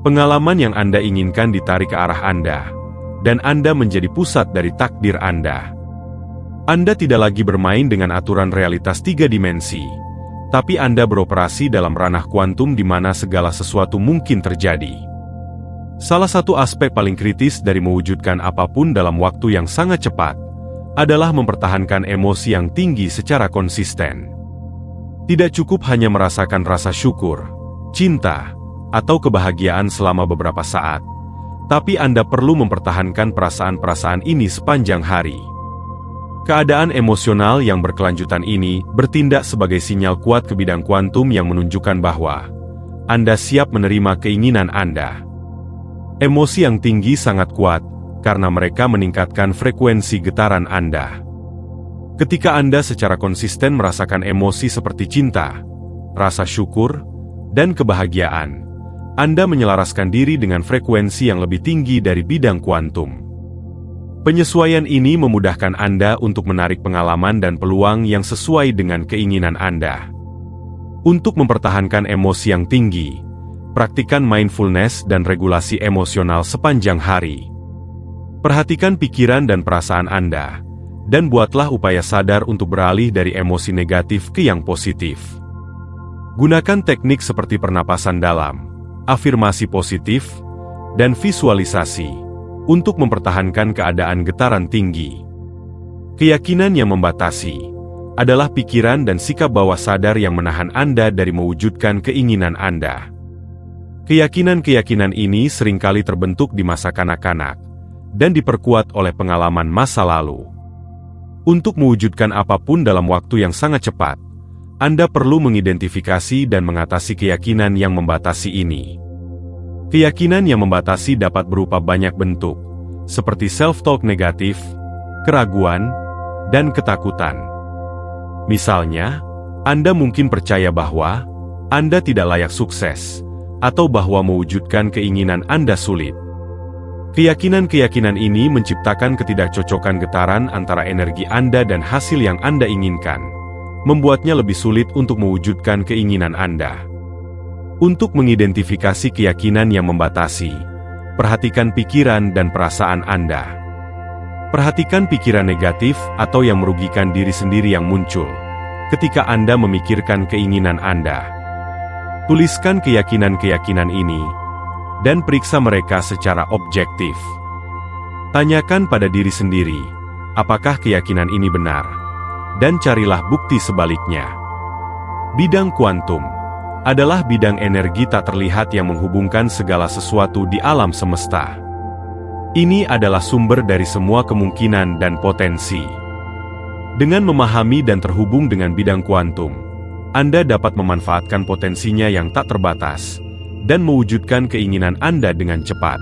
Pengalaman yang Anda inginkan ditarik ke arah Anda, dan Anda menjadi pusat dari takdir Anda. Anda tidak lagi bermain dengan aturan realitas 3 dimensi, tapi Anda beroperasi dalam ranah kuantum di mana segala sesuatu mungkin terjadi. Salah satu aspek paling kritis dari mewujudkan apapun dalam waktu yang sangat cepat adalah mempertahankan emosi yang tinggi secara konsisten. Tidak cukup hanya merasakan rasa syukur, cinta, atau kebahagiaan selama beberapa saat, tapi Anda perlu mempertahankan perasaan-perasaan ini sepanjang hari. Keadaan emosional yang berkelanjutan ini bertindak sebagai sinyal kuat ke bidang kuantum yang menunjukkan bahwa Anda siap menerima keinginan Anda. Emosi yang tinggi sangat kuat, karena mereka meningkatkan frekuensi getaran Anda. Ketika Anda secara konsisten merasakan emosi seperti cinta, rasa syukur, dan kebahagiaan, Anda menyelaraskan diri dengan frekuensi yang lebih tinggi dari bidang kuantum. Penyesuaian ini memudahkan Anda untuk menarik pengalaman dan peluang yang sesuai dengan keinginan Anda. Untuk mempertahankan emosi yang tinggi, praktikan mindfulness dan regulasi emosional sepanjang hari. Perhatikan pikiran dan perasaan Anda, dan buatlah upaya sadar untuk beralih dari emosi negatif ke yang positif. Gunakan teknik seperti pernapasan dalam, afirmasi positif, dan visualisasi untuk mempertahankan keadaan getaran tinggi. Keyakinan yang membatasi adalah pikiran dan sikap bawah sadar yang menahan Anda dari mewujudkan keinginan Anda. Keyakinan-keyakinan ini seringkali terbentuk di masa kanak-kanak dan diperkuat oleh pengalaman masa lalu. Untuk mewujudkan apapun dalam waktu yang sangat cepat, Anda perlu mengidentifikasi dan mengatasi keyakinan yang membatasi ini. Keyakinan yang membatasi dapat berupa banyak bentuk, seperti self-talk negatif, keraguan, dan ketakutan. Misalnya, Anda mungkin percaya bahwa Anda tidak layak sukses, atau bahwa mewujudkan keinginan Anda sulit. Keyakinan-keyakinan ini menciptakan ketidakcocokan getaran antara energi Anda dan hasil yang Anda inginkan, membuatnya lebih sulit untuk mewujudkan keinginan Anda. Untuk mengidentifikasi keyakinan yang membatasi, perhatikan pikiran dan perasaan Anda. Perhatikan pikiran negatif atau yang merugikan diri sendiri yang muncul ketika Anda memikirkan keinginan Anda. Tuliskan keyakinan-keyakinan ini dan periksa mereka secara objektif. Tanyakan pada diri sendiri, apakah keyakinan ini benar? Dan carilah bukti sebaliknya. Bidang kuantum adalah bidang energi tak terlihat yang menghubungkan segala sesuatu di alam semesta. Ini adalah sumber dari semua kemungkinan dan potensi. Dengan memahami dan terhubung dengan bidang kuantum, Anda dapat memanfaatkan potensinya yang tak terbatas dan mewujudkan keinginan Anda dengan cepat.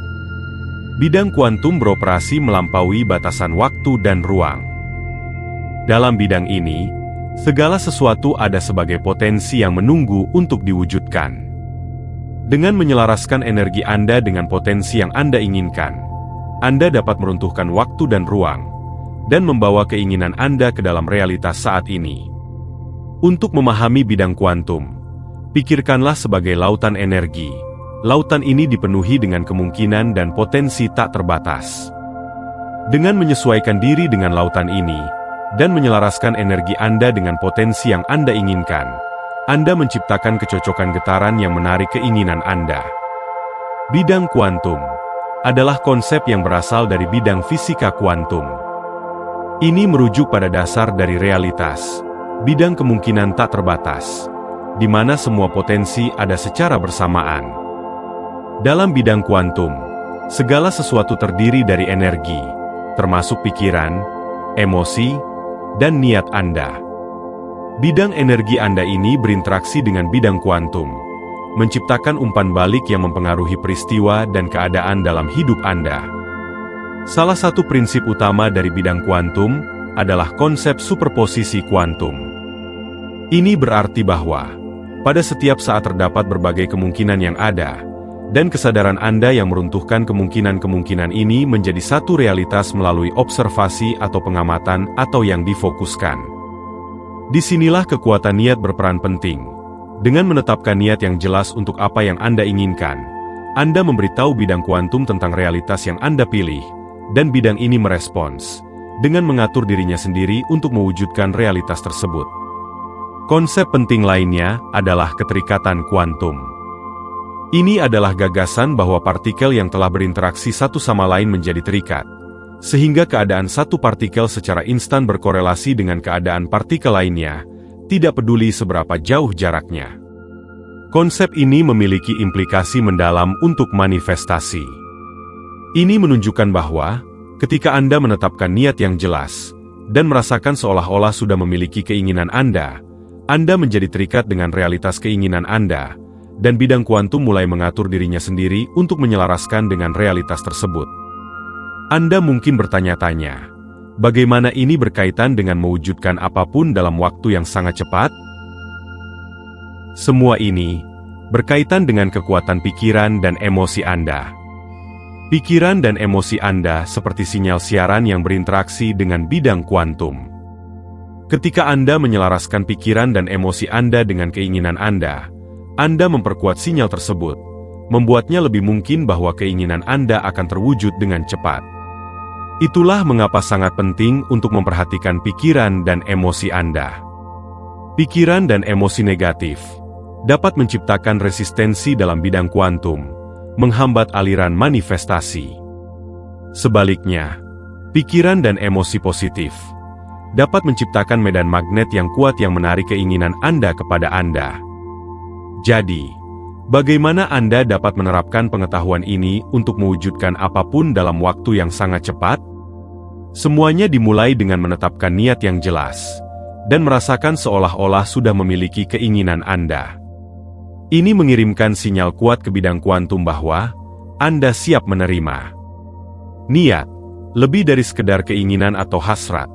Bidang kuantum beroperasi melampaui batasan waktu dan ruang. Dalam bidang ini, segala sesuatu ada sebagai potensi yang menunggu untuk diwujudkan. Dengan menyelaraskan energi Anda dengan potensi yang Anda inginkan, Anda dapat meruntuhkan waktu dan ruang, dan membawa keinginan Anda ke dalam realitas saat ini. Untuk memahami bidang kuantum, pikirkanlah sebagai lautan energi. Lautan ini dipenuhi dengan kemungkinan dan potensi tak terbatas. Dengan menyesuaikan diri dengan lautan ini, dan menyelaraskan energi Anda dengan potensi yang Anda inginkan, Anda menciptakan kecocokan getaran yang menarik keinginan Anda. Bidang kuantum adalah konsep yang berasal dari bidang fisika kuantum. Ini merujuk pada dasar dari realitas, bidang kemungkinan tak terbatas, di mana semua potensi ada secara bersamaan. Dalam bidang kuantum, segala sesuatu terdiri dari energi, termasuk pikiran, emosi, dan niat Anda. Bidang energi Anda ini berinteraksi dengan bidang kuantum, menciptakan umpan balik yang mempengaruhi peristiwa dan keadaan dalam hidup Anda. Salah satu prinsip utama dari bidang kuantum adalah konsep superposisi kuantum. Ini berarti bahwa, pada setiap saat terdapat berbagai kemungkinan yang ada, dan kesadaran Anda yang meruntuhkan kemungkinan-kemungkinan ini menjadi satu realitas melalui observasi atau pengamatan atau yang difokuskan. Disinilah kekuatan niat berperan penting. Dengan menetapkan niat yang jelas untuk apa yang Anda inginkan, Anda memberitahu bidang kuantum tentang realitas yang Anda pilih, dan bidang ini merespons, dengan mengatur dirinya sendiri untuk mewujudkan realitas tersebut. Konsep penting lainnya adalah keterikatan kuantum. Ini adalah gagasan bahwa partikel yang telah berinteraksi satu sama lain menjadi terikat, sehingga keadaan satu partikel secara instan berkorelasi dengan keadaan partikel lainnya, tidak peduli seberapa jauh jaraknya. Konsep ini memiliki implikasi mendalam untuk manifestasi. Ini menunjukkan bahwa, ketika Anda menetapkan niat yang jelas, dan merasakan seolah-olah sudah memiliki keinginan Anda menjadi terikat dengan realitas keinginan Anda, dan bidang kuantum mulai mengatur dirinya sendiri untuk menyelaraskan dengan realitas tersebut. Anda mungkin bertanya-tanya, bagaimana ini berkaitan dengan mewujudkan apapun dalam waktu yang sangat cepat? Semua ini berkaitan dengan kekuatan pikiran dan emosi Anda. Pikiran dan emosi Anda seperti sinyal siaran yang berinteraksi dengan bidang kuantum. Ketika Anda menyelaraskan pikiran dan emosi Anda dengan keinginan Anda memperkuat sinyal tersebut, membuatnya lebih mungkin bahwa keinginan Anda akan terwujud dengan cepat. Itulah mengapa sangat penting untuk memperhatikan pikiran dan emosi Anda. Pikiran dan emosi negatif dapat menciptakan resistensi dalam bidang kuantum, menghambat aliran manifestasi. Sebaliknya, pikiran dan emosi positif dapat menciptakan medan magnet yang kuat yang menarik keinginan Anda kepada Anda. Jadi, bagaimana Anda dapat menerapkan pengetahuan ini untuk mewujudkan apapun dalam waktu yang sangat cepat? Semuanya dimulai dengan menetapkan niat yang jelas, dan merasakan seolah-olah sudah memiliki keinginan Anda. Ini mengirimkan sinyal kuat ke bidang kuantum bahwa Anda siap menerima. Niat, lebih dari sekedar keinginan atau hasrat.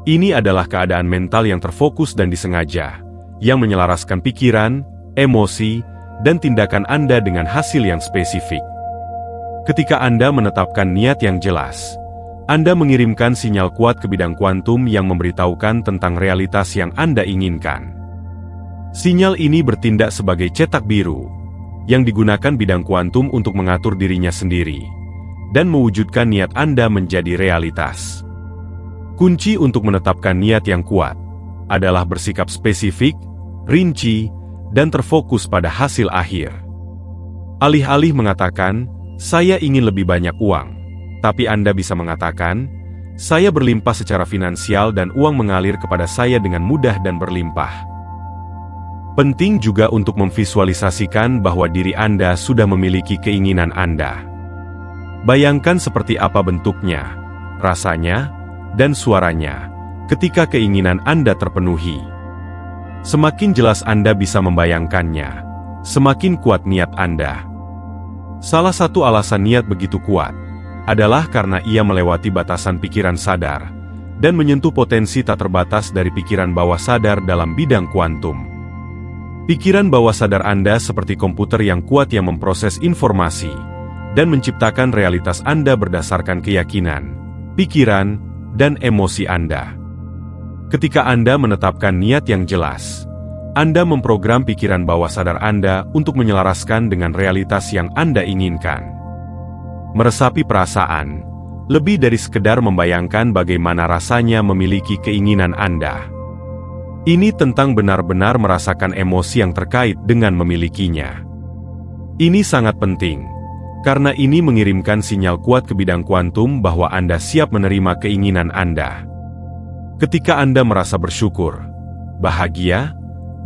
Ini adalah keadaan mental yang terfokus dan disengaja, yang menyelaraskan pikiran, emosi, dan tindakan Anda dengan hasil yang spesifik. Ketika Anda menetapkan niat yang jelas, Anda mengirimkan sinyal kuat ke bidang kuantum yang memberitahukan tentang realitas yang Anda inginkan. Sinyal ini bertindak sebagai cetak biru, yang digunakan bidang kuantum untuk mengatur dirinya sendiri, dan mewujudkan niat Anda menjadi realitas. Kunci untuk menetapkan niat yang kuat adalah bersikap spesifik, rinci, dan terfokus pada hasil akhir. Alih-alih mengatakan, "Saya ingin lebih banyak uang," tapi Anda bisa mengatakan, "Saya berlimpah secara finansial dan uang mengalir kepada saya dengan mudah dan berlimpah." Penting juga untuk memvisualisasikan bahwa diri Anda sudah memiliki keinginan Anda. Bayangkan seperti apa bentuknya, rasanya, dan suaranya ketika keinginan Anda terpenuhi. Semakin jelas Anda bisa membayangkannya, semakin kuat niat Anda. Salah satu alasan niat begitu kuat adalah karena ia melewati batasan pikiran sadar dan menyentuh potensi tak terbatas dari pikiran bawah sadar dalam bidang kuantum. Pikiran bawah sadar Anda seperti komputer yang kuat yang memproses informasi dan menciptakan realitas Anda berdasarkan keyakinan, pikiran, dan emosi Anda. Ketika Anda menetapkan niat yang jelas, Anda memprogram pikiran bawah sadar Anda untuk menyelaraskan dengan realitas yang Anda inginkan. Meresapi perasaan, lebih dari sekedar membayangkan bagaimana rasanya memiliki keinginan Anda. Ini tentang benar-benar merasakan emosi yang terkait dengan memilikinya. Ini sangat penting, karena ini mengirimkan sinyal kuat ke bidang kuantum bahwa Anda siap menerima keinginan Anda. Ketika Anda merasa bersyukur, bahagia,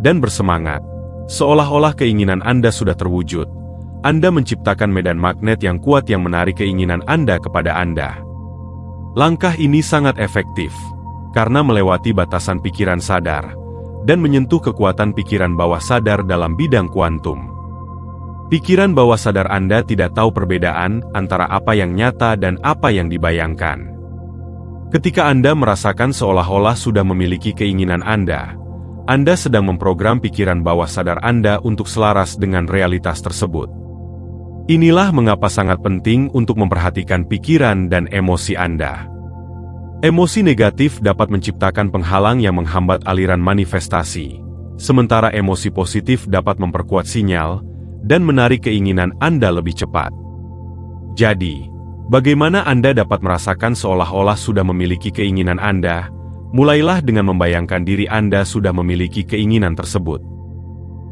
dan bersemangat, seolah-olah keinginan Anda sudah terwujud, Anda menciptakan medan magnet yang kuat yang menarik keinginan Anda kepada Anda. Langkah ini sangat efektif, karena melewati batasan pikiran sadar, dan menyentuh kekuatan pikiran bawah sadar dalam bidang kuantum. Pikiran bawah sadar Anda tidak tahu perbedaan antara apa yang nyata dan apa yang dibayangkan. Ketika Anda merasakan seolah-olah sudah memiliki keinginan Anda sedang memprogram pikiran bawah sadar Anda untuk selaras dengan realitas tersebut. Inilah mengapa sangat penting untuk memperhatikan pikiran dan emosi Anda. Emosi negatif dapat menciptakan penghalang yang menghambat aliran manifestasi, sementara emosi positif dapat memperkuat sinyal dan menarik keinginan Anda lebih cepat. Jadi, bagaimana Anda dapat merasakan seolah-olah sudah memiliki keinginan Anda? Mulailah dengan membayangkan diri Anda sudah memiliki keinginan tersebut.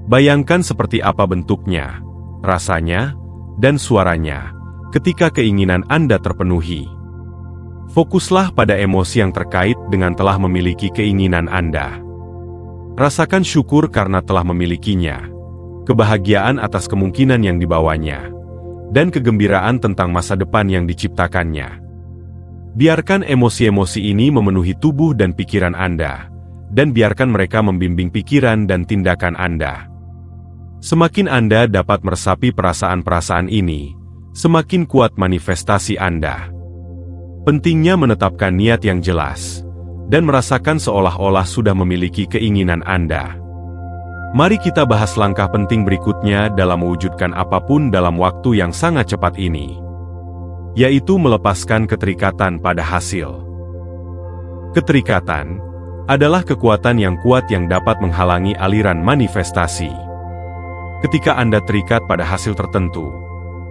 Bayangkan seperti apa bentuknya, rasanya, dan suaranya ketika keinginan Anda terpenuhi. Fokuslah pada emosi yang terkait dengan telah memiliki keinginan Anda. Rasakan syukur karena telah memilikinya, kebahagiaan atas kemungkinan yang dibawanya, dan kegembiraan tentang masa depan yang diciptakannya. Biarkan emosi-emosi ini memenuhi tubuh dan pikiran Anda, dan biarkan mereka membimbing pikiran dan tindakan Anda. Semakin Anda dapat meresapi perasaan-perasaan ini, semakin kuat manifestasi Anda. Pentingnya menetapkan niat yang jelas, dan merasakan seolah-olah sudah memiliki keinginan Anda. Mari kita bahas langkah penting berikutnya dalam mewujudkan apapun dalam waktu yang sangat cepat ini, yaitu melepaskan keterikatan pada hasil. Keterikatan adalah kekuatan yang kuat yang dapat menghalangi aliran manifestasi. Ketika Anda terikat pada hasil tertentu,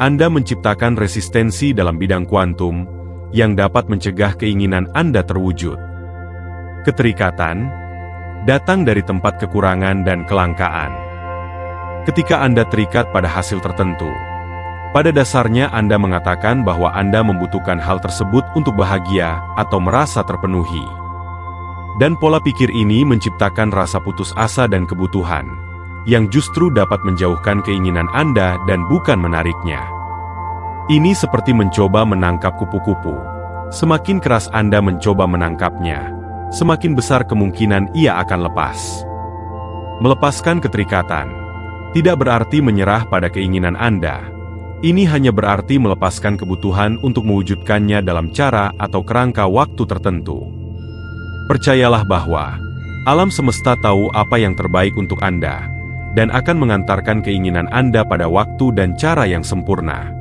Anda menciptakan resistensi dalam bidang kuantum yang dapat mencegah keinginan Anda terwujud. Keterikatan datang dari tempat kekurangan dan kelangkaan. Ketika Anda terikat pada hasil tertentu, pada dasarnya Anda mengatakan bahwa Anda membutuhkan hal tersebut untuk bahagia atau merasa terpenuhi. Dan pola pikir ini menciptakan rasa putus asa dan kebutuhan, yang justru dapat menjauhkan keinginan Anda dan bukan menariknya. Ini seperti mencoba menangkap kupu-kupu. Semakin keras Anda mencoba menangkapnya, semakin besar kemungkinan ia akan lepas. Melepaskan keterikatan tidak berarti menyerah pada keinginan Anda. Ini hanya berarti melepaskan kebutuhan untuk mewujudkannya dalam cara atau kerangka waktu tertentu. Percayalah bahwa alam semesta tahu apa yang terbaik untuk Anda, dan akan mengantarkan keinginan Anda pada waktu dan cara yang sempurna.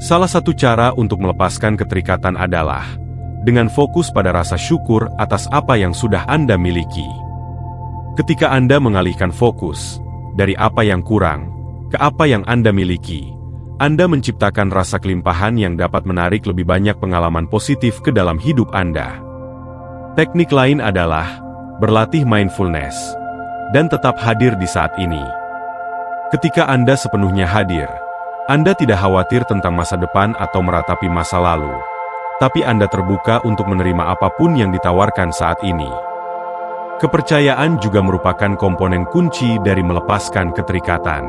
Salah satu cara untuk melepaskan keterikatan adalah dengan fokus pada rasa syukur atas apa yang sudah Anda miliki. Ketika Anda mengalihkan fokus dari apa yang kurang ke apa yang Anda miliki, Anda menciptakan rasa kelimpahan yang dapat menarik lebih banyak pengalaman positif ke dalam hidup Anda. Teknik lain adalah berlatih mindfulness dan tetap hadir di saat ini. Ketika Anda sepenuhnya hadir, Anda tidak khawatir tentang masa depan atau meratapi masa lalu, tapi Anda terbuka untuk menerima apapun yang ditawarkan saat ini. Kepercayaan juga merupakan komponen kunci dari melepaskan keterikatan.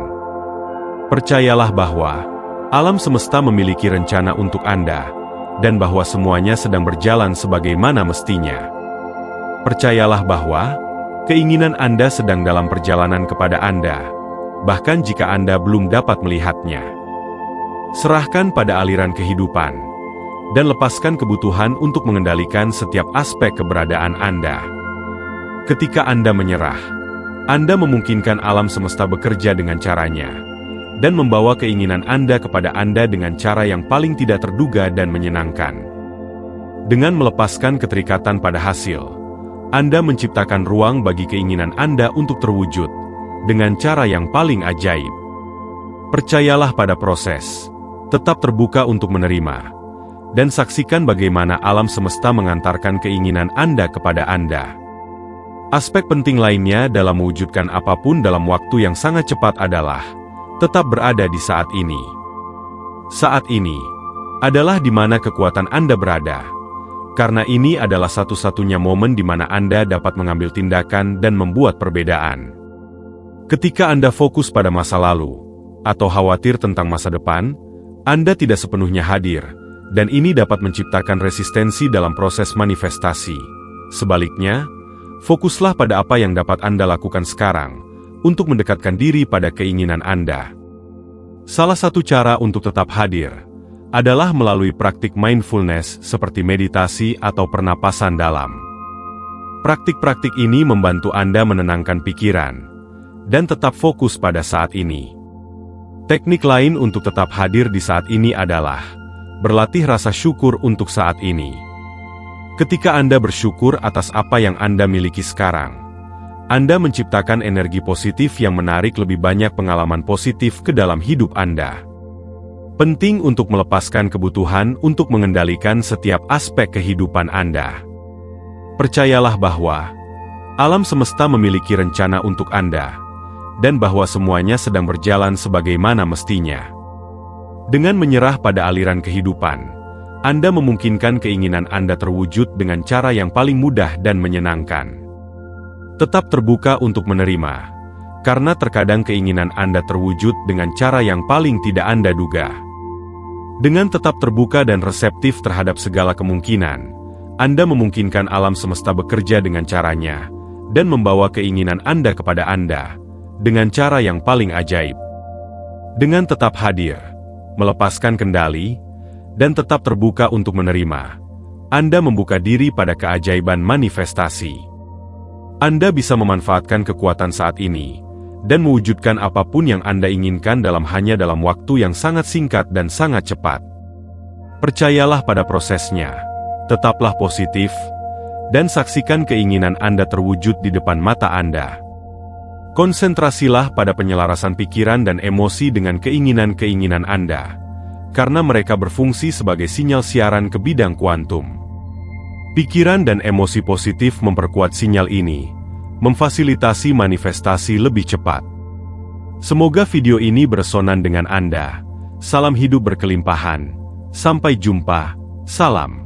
Percayalah bahwa alam semesta memiliki rencana untuk Anda, dan bahwa semuanya sedang berjalan sebagaimana mestinya. Percayalah bahwa keinginan Anda sedang dalam perjalanan kepada Anda, bahkan jika Anda belum dapat melihatnya. Serahkan pada aliran kehidupan, dan lepaskan kebutuhan untuk mengendalikan setiap aspek keberadaan Anda. Ketika Anda menyerah, Anda memungkinkan alam semesta bekerja dengan caranya, dan membawa keinginan Anda kepada Anda dengan cara yang paling tidak terduga dan menyenangkan. Dengan melepaskan keterikatan pada hasil, Anda menciptakan ruang bagi keinginan Anda untuk terwujud, dengan cara yang paling ajaib. Percayalah pada proses. Tetap terbuka untuk menerima, dan saksikan bagaimana alam semesta mengantarkan keinginan Anda kepada Anda. Aspek penting lainnya dalam mewujudkan apapun dalam waktu yang sangat cepat adalah tetap berada di saat ini. Saat ini adalah di mana kekuatan Anda berada, karena ini adalah satu-satunya momen di mana Anda dapat mengambil tindakan dan membuat perbedaan. Ketika Anda fokus pada masa lalu, atau khawatir tentang masa depan, Anda tidak sepenuhnya hadir, dan ini dapat menciptakan resistensi dalam proses manifestasi. Sebaliknya, fokuslah pada apa yang dapat Anda lakukan sekarang, untuk mendekatkan diri pada keinginan Anda. Salah satu cara untuk tetap hadir, adalah melalui praktik mindfulness seperti meditasi atau pernapasan dalam. Praktik-praktik ini membantu Anda menenangkan pikiran, dan tetap fokus pada saat ini. Teknik lain untuk tetap hadir di saat ini adalah berlatih rasa syukur untuk saat ini. Ketika Anda bersyukur atas apa yang Anda miliki sekarang, Anda menciptakan energi positif yang menarik lebih banyak pengalaman positif ke dalam hidup Anda. Penting untuk melepaskan kebutuhan untuk mengendalikan setiap aspek kehidupan Anda. Percayalah bahwa alam semesta memiliki rencana untuk Anda, dan bahwa semuanya sedang berjalan sebagaimana mestinya. Dengan menyerah pada aliran kehidupan, Anda memungkinkan keinginan Anda terwujud dengan cara yang paling mudah dan menyenangkan. Tetap terbuka untuk menerima, karena terkadang keinginan Anda terwujud dengan cara yang paling tidak Anda duga. Dengan tetap terbuka dan reseptif terhadap segala kemungkinan, Anda memungkinkan alam semesta bekerja dengan caranya, dan membawa keinginan Anda kepada Anda, dengan cara yang paling ajaib. Dengan tetap hadir, melepaskan kendali, dan tetap terbuka untuk menerima, Anda membuka diri pada keajaiban manifestasi. Anda bisa memanfaatkan kekuatan saat ini, dan mewujudkan apapun yang Anda inginkan hanya dalam waktu yang sangat singkat dan sangat cepat. Percayalah pada prosesnya, tetaplah positif, dan saksikan keinginan Anda terwujud di depan mata Anda. Konsentrasilah pada penyelarasan pikiran dan emosi dengan keinginan-keinginan Anda, karena mereka berfungsi sebagai sinyal siaran ke bidang kuantum. Pikiran dan emosi positif memperkuat sinyal ini, memfasilitasi manifestasi lebih cepat. Semoga video ini beresonan dengan Anda. Salam hidup berkelimpahan. Sampai jumpa. Salam.